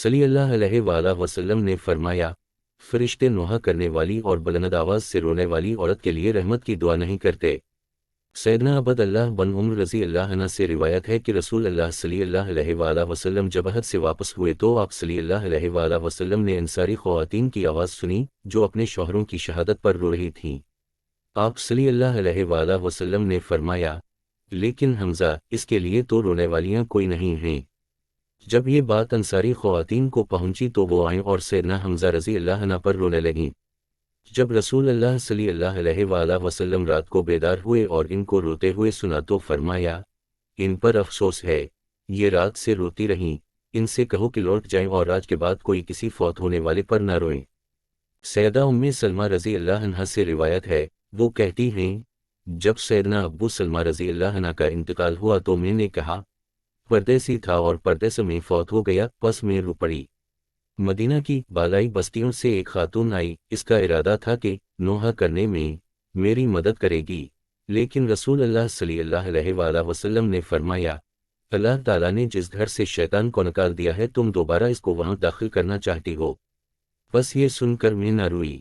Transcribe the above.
صلی اللہ علیہ وآلہ وسلم نے فرمایا، فرشتے نوحہ کرنے والی اور بلند آواز سے رونے والی عورت کے لیے رحمت کی دعا نہیں کرتے۔ سیدنا عبد اللہ بن عمر رضی اللہ عنہ سے روایت ہے کہ رسول اللہ صلی اللہ علیہ وآلہ وسلم جب حج سے واپس ہوئے تو آپ صلی اللہ علیہ وآلہ وسلم نے انصاری خواتین کی آواز سنی جو اپنے شوہروں کی شہادت پر رو رہی تھیں۔ آپ صلی اللہ علیہ وآلہ وسلم نے فرمایا، لیکن حمزہ، اس کے لیے تو رونے والیاں کوئی نہیں ہیں۔ جب یہ بات انصاری خواتین کو پہنچی تو وہ آئیں اور سیدنا حمزہ رضی اللہ عنہ پر رونے لگیں۔ جب رسول اللہ صلی اللہ علیہ وآلہ وسلم رات کو بیدار ہوئے اور ان کو روتے ہوئے سنا تو فرمایا، ان پر افسوس ہے، یہ رات سے روتی رہیں، ان سے کہو کہ لوٹ جائیں اور آج کے بعد کوئی کسی فوت ہونے والے پر نہ روئیں۔ سیدہ ام سلمہ رضی اللہ عنہا سے روایت ہے، وہ کہتی ہیں، جب سیدنا ابو سلمہ رضی اللہ عنہ کا انتقال ہوا تو میں نے کہا، پردیسی تھا اور پردیس میں فوت ہو گیا، پس میں رو پڑی۔ مدینہ کی بالائی بستیوں سے ایک خاتون آئی، اس کا ارادہ تھا کہ نوحہ کرنے میں میری مدد کرے گی، لیکن رسول اللہ صلی اللہ علیہ وآلہ وسلم نے فرمایا، اللہ تعالیٰ نے جس گھر سے شیطان کو نکال دیا ہے تم دوبارہ اس کو وہاں داخل کرنا چاہتی ہو۔ بس یہ سن کر میں نہ روئی۔